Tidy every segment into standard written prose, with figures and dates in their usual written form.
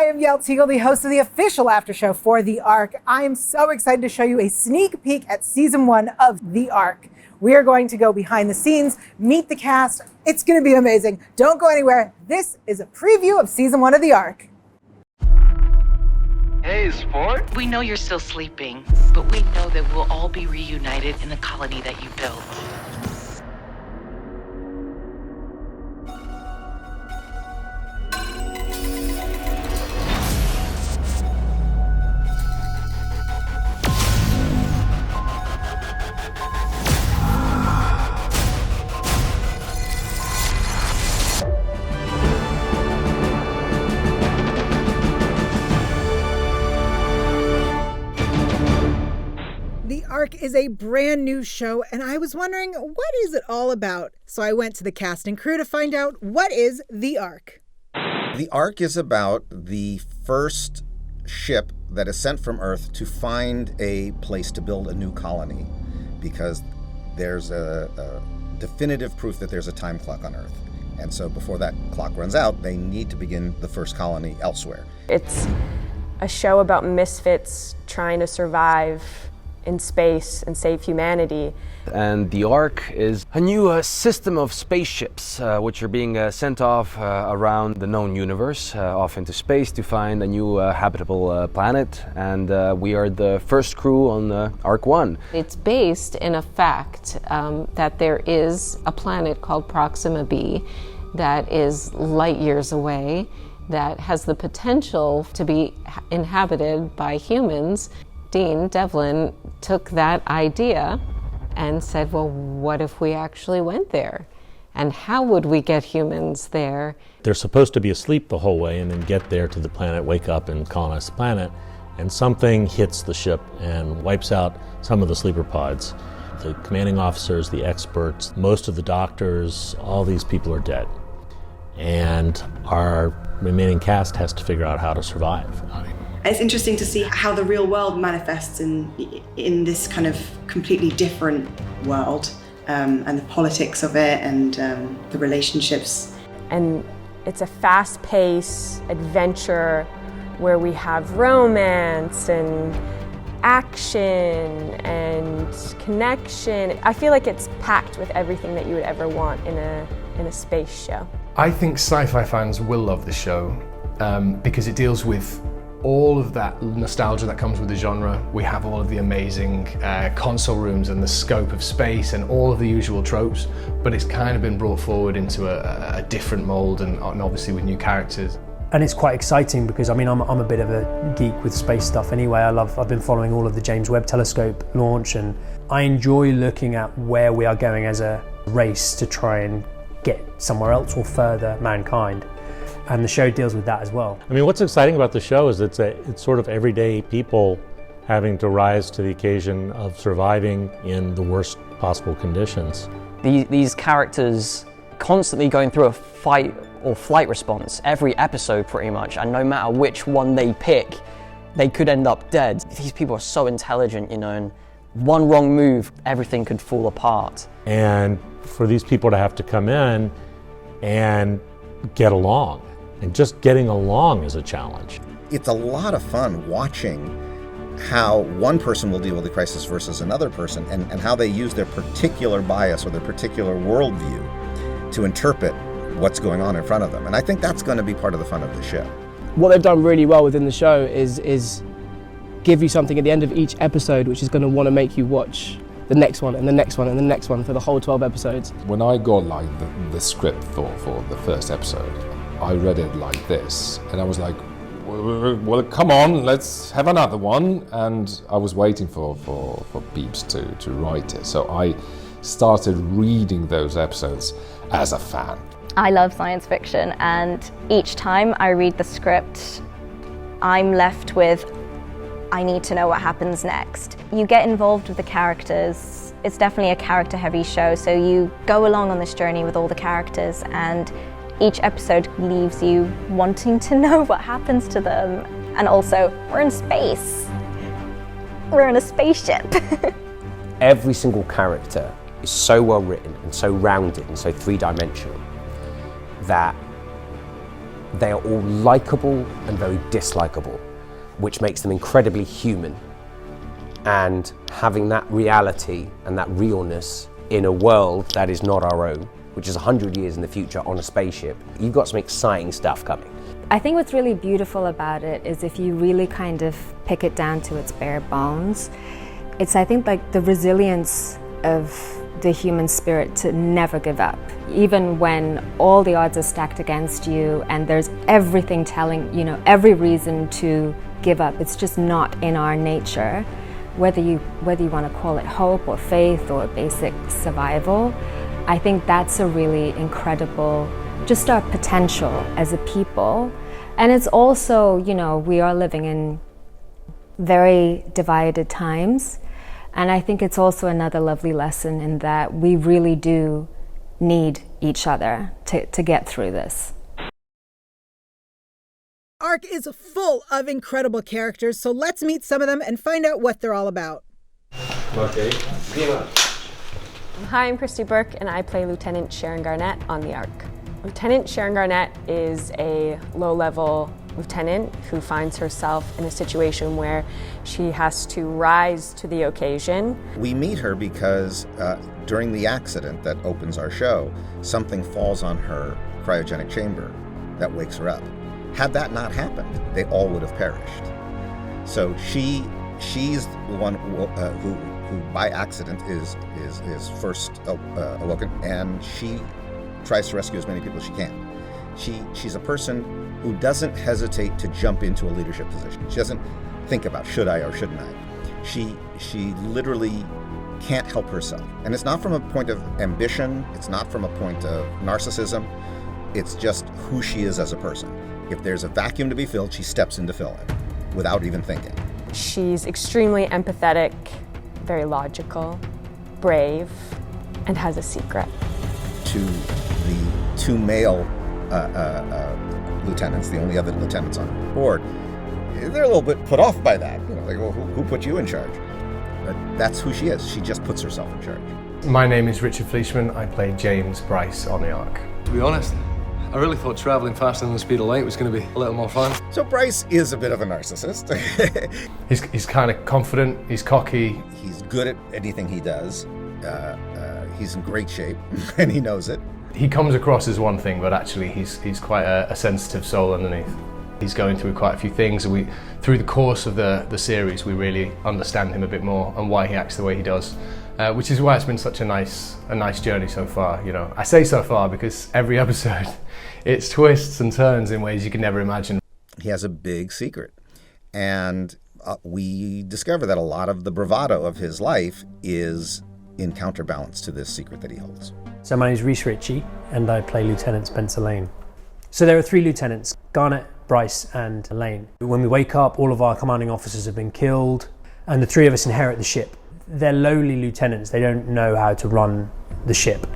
I am Yael Tygiel, the host of the official after show for The Ark. I am so excited to show you a sneak peek at season 1 of The Ark. We are going to go behind the scenes, meet the cast. It's going to be amazing. Don't go anywhere. This is a preview of season 1 of The Ark. Hey, sport. We know you're still sleeping, but we know that we'll all be reunited in the colony that you built. The Ark is a brand new show, and I was wondering, what is it all about? So I went to the cast and crew to find out, what is The Ark? The Ark is about the first ship that is sent from Earth to find a place to build a new colony, because there's a definitive proof that there's a time clock on Earth. And so before that clock runs out, they need to begin the first colony elsewhere. It's a show about misfits trying to survive in space and save humanity. And the Ark is a new system of spaceships which are being sent off around the known universe, off into space to find a new habitable planet. And we are the first crew on Ark One. It's based in a fact that there is a planet called Proxima b that is light years away, that has the potential to be inhabited by humans. Devlin took that idea and said, well, what if we actually went there? And how would we get humans there? They're supposed to be asleep the whole way and then get there to the planet, wake up and colonize the planet, and something hits the ship and wipes out some of the sleeper pods. The commanding officers, the experts, most of the doctors, all these people are dead. And our remaining cast has to figure out how to survive. It's interesting to see how the real world manifests in this kind of completely different world, and the politics of it and the relationships. And it's a fast-paced adventure where we have romance and action and connection. I feel like it's packed with everything that you would ever want in a space show. I think sci-fi fans will love the show because it deals with all of that nostalgia that comes with the genre. We have all of the amazing console rooms and the scope of space and all of the usual tropes, but it's kind of been brought forward into a different mold and obviously with new characters. And it's quite exciting because I'm a bit of a geek with space stuff anyway. I've been following all of the James Webb Telescope launch, and I enjoy looking at where we are going as a race to try and get somewhere else or further mankind. And the show deals with that as well. I mean, what's exciting about the show is it's sort of everyday people having to rise to the occasion of surviving in the worst possible conditions. These characters constantly going through a fight or flight response every episode pretty much, and no matter which one they pick, they could end up dead. These people are so intelligent, you know, and one wrong move, everything could fall apart. And for these people to have to come in and get along. And just getting along is a challenge. It's a lot of fun watching how one person will deal with a crisis versus another person, and how they use their particular bias or their particular worldview to interpret what's going on in front of them. And I think that's going to be part of the fun of the show. What they've done really well within the show is give you something at the end of each episode which is going to want to make you watch the next one and the next one and the next one for the whole 12 episodes. When I got like the script for the first episode, I read it like this, and I was like, well, come on, let's have another one. And I was waiting for Beeps to write it. So I started reading those episodes as a fan. I love science fiction, and each time I read the script, I'm left with, I need to know what happens next. You get involved with the characters. It's definitely a character-heavy show, so you go along on this journey with all the characters, and each episode leaves you wanting to know what happens to them. And also, we're in space. We're in a spaceship. Every single character is so well written and so rounded and so three-dimensional that they are all likable and very dislikable, which makes them incredibly human. And having that reality and that realness in a world that is not our own, which is 100 years in the future on a spaceship, you've got some exciting stuff coming. I think what's really beautiful about it is if you really kind of pick it down to its bare bones, it's, I think, like the resilience of the human spirit to never give up. Even when all the odds are stacked against you and there's everything telling, every reason to give up, it's just not in our nature. Whether you want to call it hope or faith or basic survival, I think that's a really incredible, just our potential as a people. And it's also, we are living in very divided times. And I think it's also another lovely lesson in that we really do need each other to get through this. Ark is full of incredible characters, so let's meet some of them and find out what they're all about. Okay. Hi, I'm Christy Burke, and I play Lieutenant Sharon Garnett on the Ark. Lieutenant Sharon Garnett is a low-level lieutenant who finds herself in a situation where she has to rise to the occasion. We meet her because during the accident that opens our show, something falls on her cryogenic chamber that wakes her up. Had that not happened, they all would have perished. So she's the one who by accident is first awoken, and she tries to rescue as many people as she can. She's a person who doesn't hesitate to jump into a leadership position. She doesn't think about should I or shouldn't I. She literally can't help herself. And it's not from a point of ambition, it's not from a point of narcissism, it's just who she is as a person. If there's a vacuum to be filled, she steps in to fill it without even thinking. She's extremely empathetic, very logical, brave, and has a secret. To the two male lieutenants, the only other lieutenants on board, they're a little bit put off by that. Like, well, who put you in charge? But that's who she is. She just puts herself in charge. My name is Richard Fleischman. I play James Bryce on the Ark. To be honest, I really thought travelling faster than the speed of light was going to be a little more fun. So Bryce is a bit of a narcissist. He's kind of confident, he's cocky. He's good at anything he does. He's in great shape, and he knows it. He comes across as one thing, but actually he's quite a sensitive soul underneath. He's going through quite a few things, and through the course of the series, we really understand him a bit more and why he acts the way he does. Which is why it's been such a nice journey so far. I say so far because every episode, it's twists and turns in ways you could never imagine. He has a big secret, and we discover that a lot of the bravado of his life is in counterbalance to this secret that he holds. So my name is Rhys Ritchie, and I play Lieutenant Spencer Lane. So there are three lieutenants, Garnett, Bryce, and Lane. When we wake up, all of our commanding officers have been killed, and the three of us inherit the ship. They're lowly lieutenants, they don't know how to run the ship.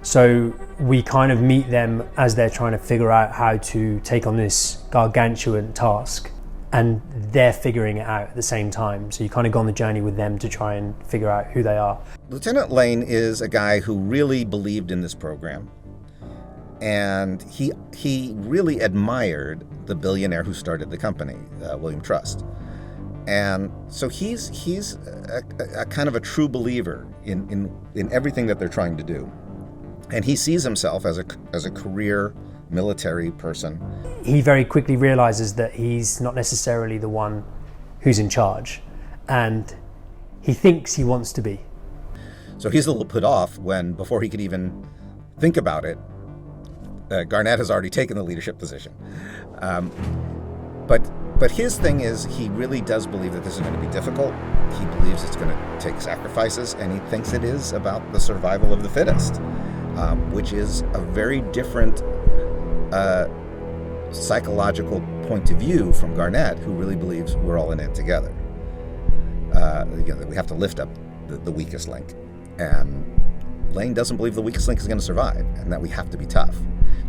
So we kind of meet them as they're trying to figure out how to take on this gargantuan task, and they're figuring it out at the same time. So you kind of go on the journey with them to try and figure out who they are. Lieutenant Lane is a guy who really believed in this program, and he really admired the billionaire who started the company, William Trust. And so he's a kind of a true believer in everything that they're trying to do. And he sees himself as a career military person. He very quickly realizes that he's not necessarily the one who's in charge, and he thinks he wants to be. So he's a little put off when, before he could even think about it, Garnett has already taken the leadership position. But his thing is, he really does believe that this is going to be difficult. He believes it's going to take sacrifices, and he thinks it is about the survival of the fittest, which is a very different psychological point of view from Garnett, who really believes we're all in it together. We have to lift up the weakest link. And Lane doesn't believe the weakest link is going to survive, and that we have to be tough.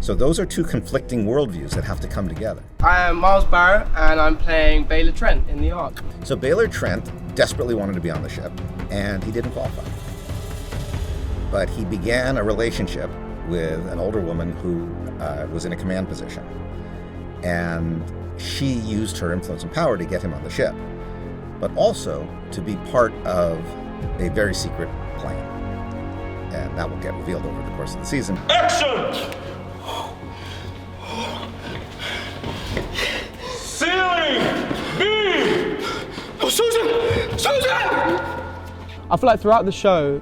So those are two conflicting worldviews that have to come together. I am Miles Barrett, and I'm playing Baylor Trent in the Ark. So Baylor Trent desperately wanted to be on the ship, and he didn't qualify. But he began a relationship with an older woman who was in a command position. and she used her influence and power to get him on the ship, but also to be part of a very secret plan. And that will get revealed over the course of the season. Action! Ceiling! B! Oh, Susan! Susan! I feel like throughout the show,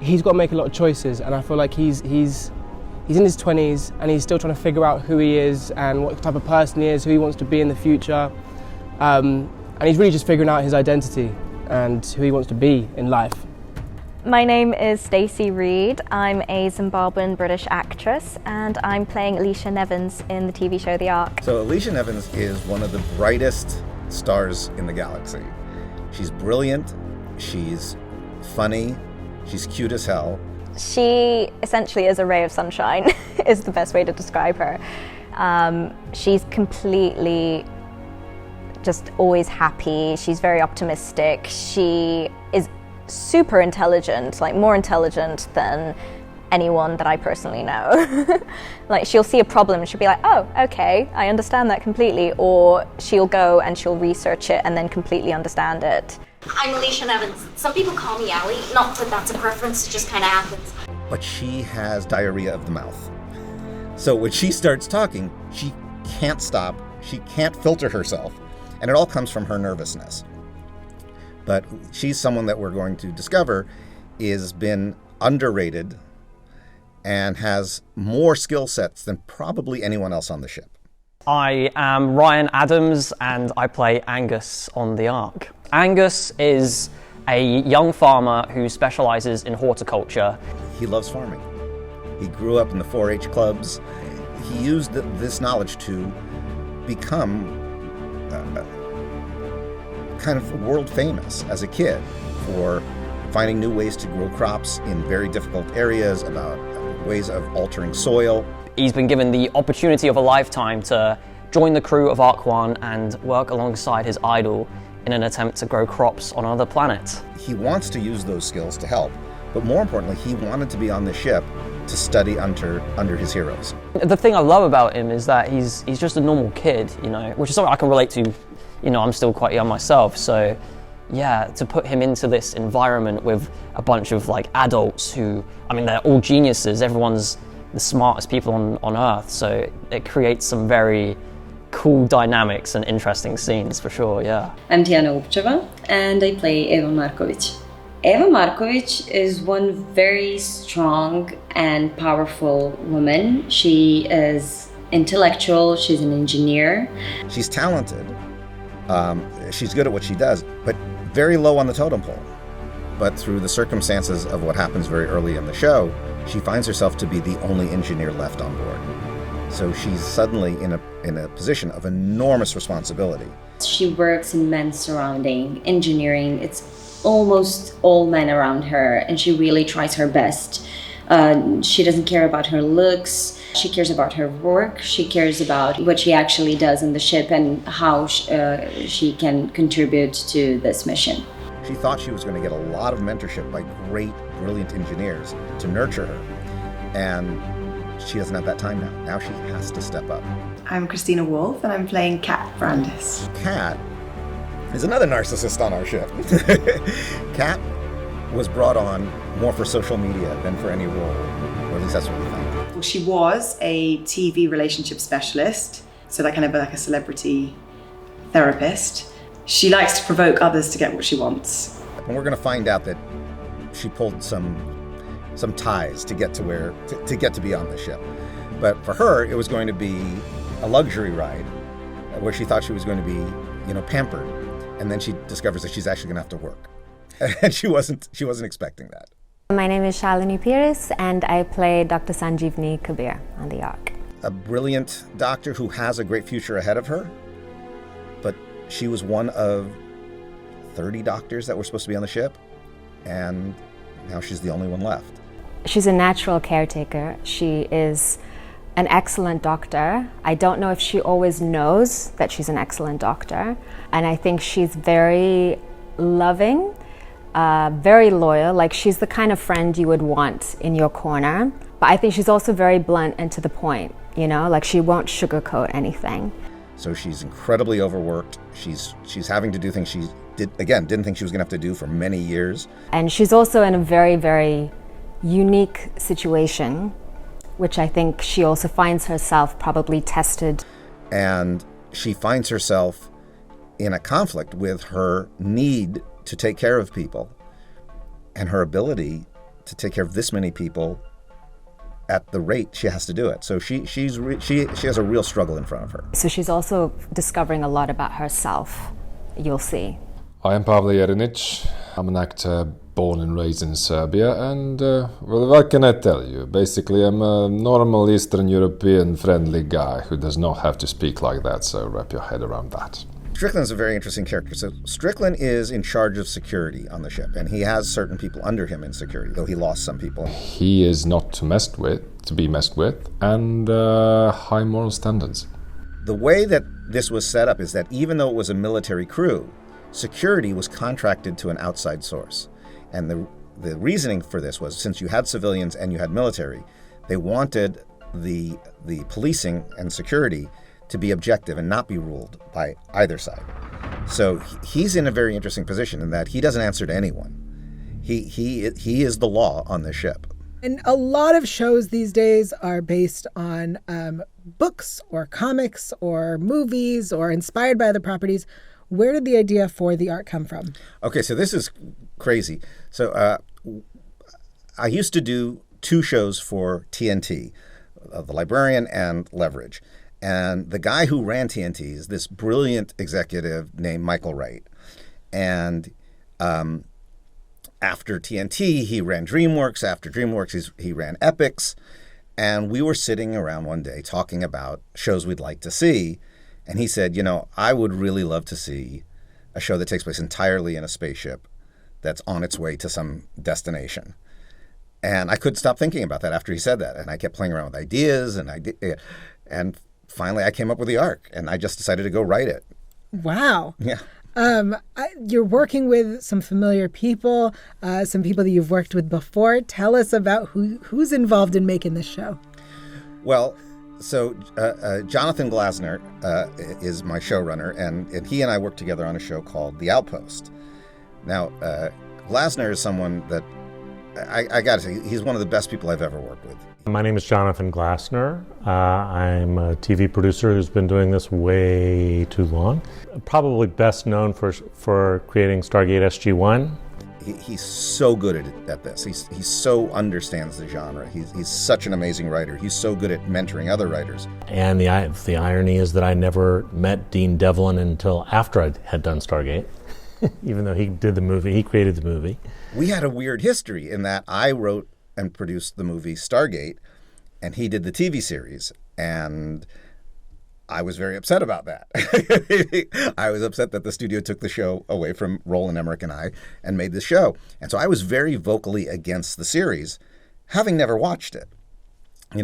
he's got to make a lot of choices, and I feel like he's in his 20s and he's still trying to figure out who he is and what type of person he is, who he wants to be in the future. And he's really just figuring out his identity and who he wants to be in life. My name is Stacey Reed. I'm a Zimbabwean British actress and I'm playing Alicia Nevins in the TV show The Ark. So Alicia Nevins is one of the brightest stars in the galaxy. She's brilliant, she's funny, she's cute as hell. She essentially is a ray of sunshine, is the best way to describe her. She's completely just always happy. She's very optimistic. She is super intelligent, like more intelligent than anyone that I personally know. Like she'll see a problem and she'll be like, oh, okay, I understand that completely. Or she'll go and she'll research it and then completely understand it. I'm Alicia Nevins. Some people call me Allie. Not that that's a preference, it just kind of happens. But she has diarrhea of the mouth. So when she starts talking, she can't stop, she can't filter herself, and it all comes from her nervousness. But she's someone that we're going to discover is been underrated and has more skill sets than probably anyone else on the ship. I am Ryan Adams and I play Angus on the Ark. Angus is a young farmer who specializes in horticulture. He loves farming. He grew up in the 4-H clubs. He used this knowledge to become kind of world famous as a kid for finding new ways to grow crops in very difficult areas, about ways of altering soil. He's been given the opportunity of a lifetime to join the crew of Ark One and work alongside his idol in an attempt to grow crops on another planet. He wants to use those skills to help, but more importantly, he wanted to be on the ship to study under his heroes. The thing I love about him is that he's just a normal kid, you know, which is something I can relate to. You know, I'm still quite young myself, so yeah, to put him into this environment with a bunch of like adults who, I mean, they're all geniuses, everyone's the smartest people on Earth, so it creates some very cool dynamics and interesting scenes for sure, yeah. I'm Diana Upcheva and I play Eva Markovic. Eva Markovic is one very strong and powerful woman. She is intellectual, she's an engineer. She's talented, she's good at what she does, but very low on the totem pole. But through the circumstances of what happens very early in the show, she finds herself to be the only engineer left on board. So she's suddenly in a position of enormous responsibility. She works in men's surrounding, engineering. It's almost all men around her, and she really tries her best. She doesn't care about her looks. She cares about her work. She cares about what she actually does on the ship and how she can contribute to this mission. She thought she was going to get a lot of mentorship by great, brilliant engineers to nurture her. And she doesn't have that time now. Now she has to step up. I'm Christina Wolf and I'm playing Kat Brandis. Kat is another narcissist on our ship. Kat was brought on more for social media than for any role, or at least that's what we found. Well, she was a TV relationship specialist, so that kind of like a celebrity therapist. She likes to provoke others to get what she wants. And we're going to find out that she pulled some ties to get to to get to be on the ship. But for her, it was going to be a luxury ride where she thought she was going to be, pampered. And then she discovers that she's actually going to have to work. And she wasn't expecting that. My name is Shalini Pires and I play Dr. Sanjeevni Kabir on the Ark. A brilliant doctor who has a great future ahead of her, but she was one of 30 doctors that were supposed to be on the ship, and now she's the only one left. She's a natural caretaker. She is an excellent doctor. I don't know if she always knows that she's an excellent doctor, and I think she's very loving, very loyal. Like, she's the kind of friend you would want in your corner. But I think she's also very blunt and to the point. you know, like she won't sugarcoat anything. So she's incredibly overworked. She's having to do things she didn't think she was going to have to do for many years. And she's also in a very, very unique situation, which I think she also finds herself probably tested. And she finds herself in a conflict with her need to take care of people and her ability to take care of this many people at the rate she has to do it. So she has a real struggle in front of her. So she's also discovering a lot about herself, you'll see. I am Pavle Jerinic. I'm an actor born and raised in Serbia, and well, what can I tell you? Basically, I'm a normal Eastern European friendly guy who does not have to speak like that, so wrap your head around that. Strickland's a very interesting character. So Strickland is in charge of security on the ship, and he has certain people under him in security, though he lost some people. He is not to be messed with, and high moral standards. The way that this was set up is that even though it was a military crew, security was contracted to an outside source. And the reasoning for this was, since you had civilians and you had military, they wanted the policing and security to be objective and not be ruled by either side. So he's in a very interesting position in that he doesn't answer to anyone. He is the law on the ship. And a lot of shows these days are based on books or comics or movies or inspired by other properties. Where did the idea for the Ark come from? Okay, so this is crazy. So I used to do 2 shows for TNT, The Librarian and Leverage. And the guy who ran TNT is this brilliant executive named Michael Wright. And after TNT, he ran DreamWorks. After DreamWorks, he ran Epix. And we were sitting around one day talking about shows we'd like to see. And he said, I would really love to see a show that takes place entirely in a spaceship that's on its way to some destination. And I couldn't stop thinking about that after he said that. And I kept playing around with ideas. And finally, I came up with the Ark. And I just decided to go write it. Wow. Yeah. You're working with some familiar people, some people that you've worked with before. Tell us about who's involved in making this show. Well, so Jonathan Glassner is my showrunner, and he and I worked together on a show called The Outpost. Now, Glassner is someone that I got to say, he's one of the best people I've ever worked with. My name is Jonathan Glassner. I'm a TV producer who's been doing this way too long. Probably best known for creating Stargate SG-1. He's so good at this. He so understands the genre. He's such an amazing writer. He's so good at mentoring other writers. And the irony is that I never met Dean Devlin until after I had done Stargate, even though he did the movie, he created the movie. We had a weird history in that I wrote and produced the movie Stargate, and he did the TV series, and I was very upset about that. I was upset that the studio took the show away from Roland Emmerich and I and made the show. And so I was very vocally against the series, having never watched it.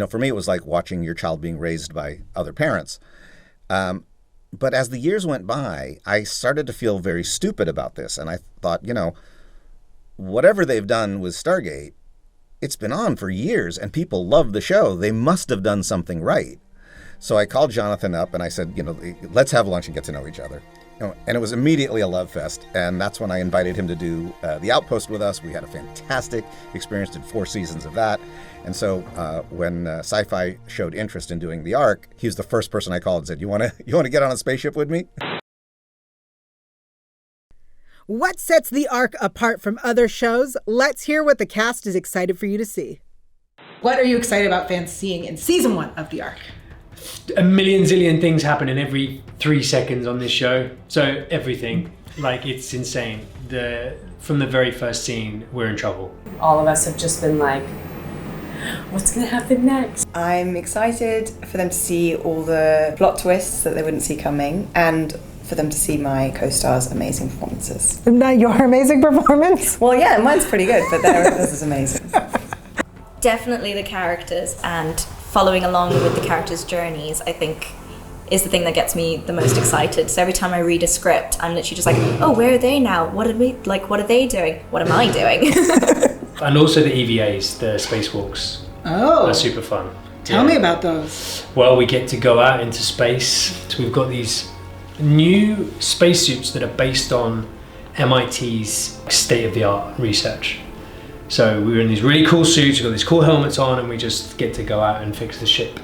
For me, it was like watching your child being raised by other parents. But as the years went by, I started to feel very stupid about this. And I thought, whatever they've done with Stargate, it's been on for years and people love the show. They must have done something right. So I called Jonathan up and I said, let's have lunch and get to know each other. And it was immediately a love fest. And that's when I invited him to do The Outpost with us. We had a fantastic experience, did 4 seasons of that. And so when Sci-Fi showed interest in doing the Ark, he was the first person I called and said, you want to get on a spaceship with me? What sets the Ark apart from other shows? Let's hear what the cast is excited for you to see. What are you excited about fans seeing in season 1 of the Ark? A million zillion things happen in every 3 seconds on this show. So everything, it's insane. From the very first scene, we're in trouble. All of us have just been like, what's going to happen next? I'm excited for them to see all the plot twists that they wouldn't see coming, and for them to see my co-stars' amazing performances. Not your amazing performance? Well, yeah, mine's pretty good, but theirs is amazing. Definitely the characters, and following along with the characters' journeys, I think, is the thing that gets me the most excited. So every time I read a script, I'm literally just like, oh, where are they now? What are they doing? What am I doing? And also the EVAs, the spacewalks, are super fun. Tell me about those. Well, we get to go out into space. So we've got these new spacesuits that are based on MIT's state-of-the-art research. So we were in these really cool suits, we've got these cool helmets on, and we just get to go out and fix the ship.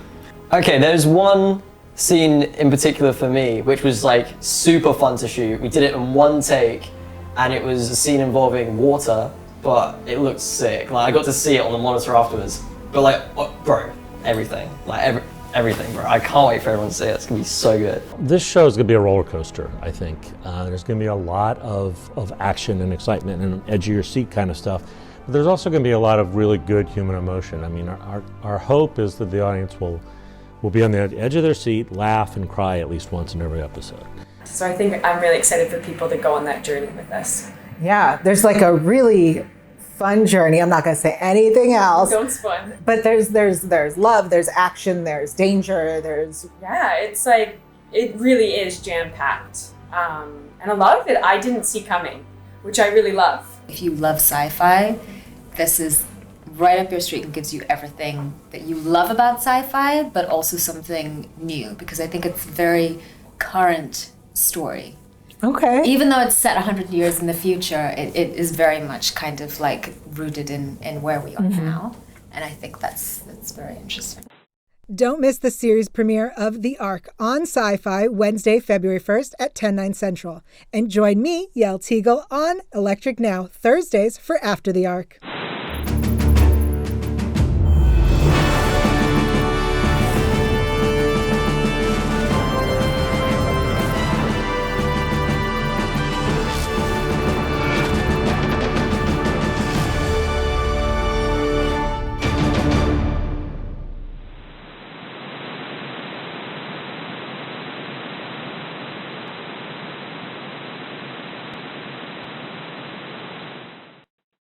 Okay, there's one scene in particular for me, which was like super fun to shoot. We did it in one take, and it was a scene involving water, but it looked sick. Like I got to see it on the monitor afterwards. But like, bro, everything, like everything, bro. I can't wait for everyone to see it. It's gonna be so good. This show is gonna be a roller coaster, I think. There's gonna be a lot of action and excitement and edge of your seat kind of stuff. But there's also gonna be a lot of really good human emotion. I mean, our hope is that the audience will be on the edge of their seat, laugh and cry at least once in every episode. So I think I'm really excited for people to go on that journey with us. Yeah, there's like a really fun journey. I'm not going to say anything else. Don't spoil. But there's love, there's action, there's danger, there's... Yeah, it's like, it really is jam-packed. And a lot of it I didn't see coming, which I really love. If you love sci-fi, this is right up your street and gives you everything that you love about sci-fi, but also something new, because I think it's a very current story. Okay. Even though it's set 100 years in the future, it is very much kind of like rooted in where we are now. And I think that's very interesting. Don't miss the series premiere of The Ark on Sci-Fi Wednesday, February 1st at 10/9 Central. And join me, Yael Tygiel, on Electric Now Thursdays for After the Ark.